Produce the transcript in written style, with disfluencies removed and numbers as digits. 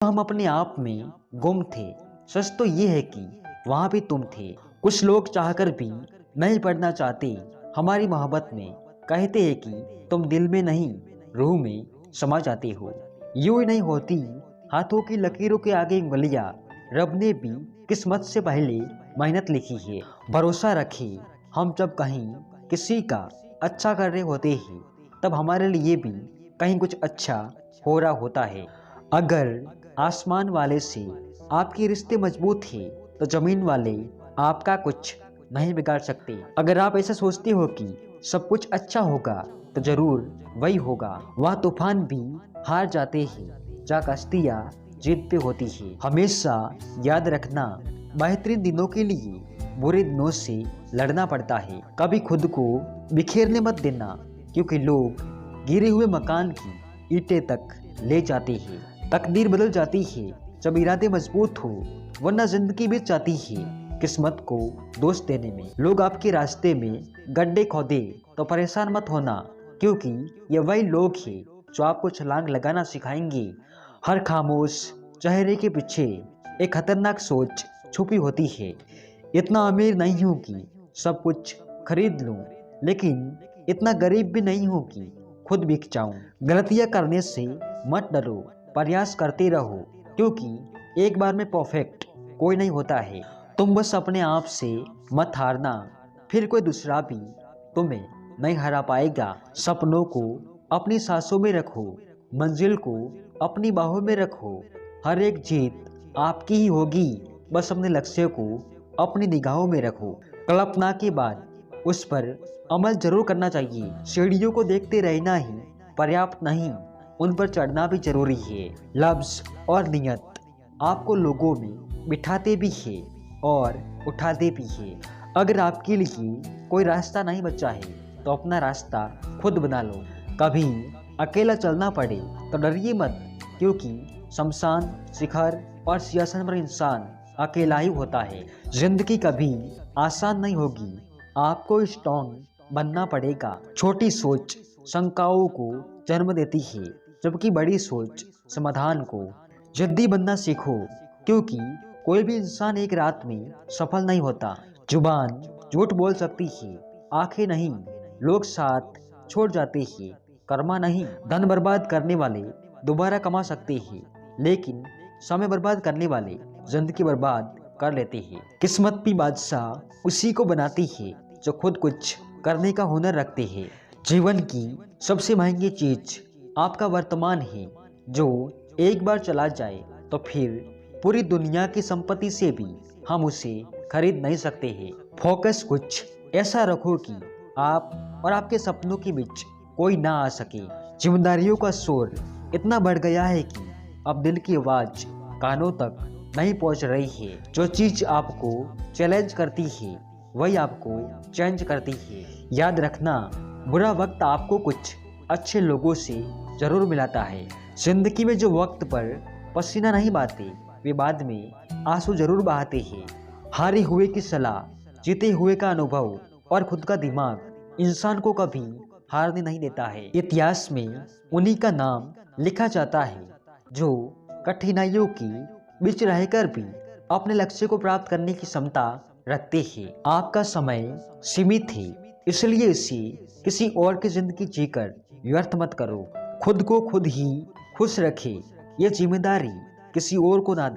हम अपने आप में गुम थे। सच तो ये है कि वहाँ भी तुम थे। कुछ लोग चाहकर भी नहीं पढ़ना चाहते हमारी मोहब्बत में। कहते हैं कि तुम दिल में नहीं रूह में समा जाते हो। यूं ही नहीं होती हाथों की लकीरों के आगे उंगलियां। रब ने भी किस्मत से पहले मेहनत लिखी है। भरोसा रखे हम जब कहीं किसी का अच्छा कर रहे होते हैं, तब हमारे लिए भी कहीं कुछ अच्छा हो रहा होता है। अगर आसमान वाले से आपके रिश्ते मजबूत हैं, तो जमीन वाले आपका कुछ नहीं बिगाड़ सकते। अगर आप ऐसा सोचते हो कि सब कुछ अच्छा होगा, तो जरूर वही होगा। वह तूफान भी हार जाते हैं जहाँ कश्तियाँ जीत पे होती है। हमेशा याद रखना, बेहतरीन दिनों के लिए बुरे दिनों से लड़ना पड़ता है। कभी खुद को बिखेरने मत देना, क्योंकि लोग गिरे हुए मकान की ईंटें तक ले जाते हैं। तकदीर बदल जाती है जब इरादे मजबूत हो, वरना जिंदगी बीत जाती है किस्मत को दोष देने में। लोग आपके रास्ते में गड्ढे खोदे तो परेशान मत होना, क्योंकि ये वही लोग हैं जो आपको छलांग लगाना सिखाएंगे। हर खामोश चेहरे के पीछे एक खतरनाक सोच छुपी होती है। इतना अमीर नहीं हूँ कि सब कुछ खरीद लूं, लेकिन इतना गरीब भी नहीं हूँ कि खुद बिक जाऊं। गलतियां करने से मत डरो, प्रयास करते रहो, क्योंकि एक बार में परफेक्ट कोई नहीं होता है। तुम बस अपने आप से मत हारना, फिर कोई दूसरा भी तुम्हें नहीं हरा पाएगा। सपनों को अपनी सांसों में रखो, मंजिल को अपनी बाहों में रखो। हर एक जीत आपकी ही होगी, बस अपने लक्ष्य को अपनी निगाहों में रखो। कल्पना के बाद उस पर अमल जरूर करना चाहिए। सीढ़ियों को देखते रहना ही पर्याप्त नहीं, उन पर चढ़ना भी जरूरी है। लफ्ज और नियत आपको लोगों में बिठाते भी है और उठाते भी है। अगर आपके लिए कोई रास्ता नहीं बचा है, तो अपना रास्ता खुद बना लो। कभी अकेला चलना पड़े तो डरिए मत, क्योंकि शमशान, शिखर और सिंहासन पर इंसान अकेला ही होता है। जिंदगी कभी आसान नहीं होगी, आपको स्ट्रॉन्ग बनना पड़ेगा। छोटी सोच शंकाओं को जन्म देती है, जबकि बड़ी सोच समाधान को। जिद्दी बनना सीखो, क्योंकि कोई भी इंसान एक रात में सफल नहीं होता। जुबान झूठ बोल सकती है, आंखें नहीं। लोग साथ छोड़ जाते हैं, कर्मा नहीं। धन बर्बाद करने वाले दोबारा कमा सकते हैं, लेकिन समय बर्बाद करने वाले जिंदगी बर्बाद कर लेते हैं। किस्मत भी बादशाह उसी को बनाती है जो खुद कुछ करने का हुनर रखते हैं। जीवन की सबसे महंगी चीज आपका वर्तमान है, जो एक बार चला जाए तो फिर पूरी दुनिया की संपत्ति से भी हम उसे खरीद नहीं सकते हैं। फोकस कुछ ऐसा रखो कि आप और आपके सपनों के बीच कोई ना आ सके। जिम्मेदारियों का शोर इतना बढ़ गया है कि अब दिल की आवाज कानों तक नहीं पहुंच रही है। जो चीज आपको चैलेंज करती है, वही आपको चेंज करती है। याद रखना, बुरा वक्त आपको कुछ अच्छे लोगों से जरूर मिलाता है। जिंदगी में जो वक्त पर पसीना नहीं बहाते, वे बाद में आंसू जरूर बहाते हैं। हारे हुए की सलाह, जीते हुए का अनुभव और खुद का दिमाग इंसान को कभी हारने नहीं देता है। इतिहास में उन्हीं का नाम लिखा जाता है जो कठिनाइयों की बीच रहकर भी अपने लक्ष्य को प्राप्त करने की क्षमता रखते हैं। आपका समय सीमित है, इसलिए इसे किसी और की जिंदगी जीकर व्यर्थ मत करो। खुद को खुद ही खुश रखे, ये जिम्मेदारी किसी और को ना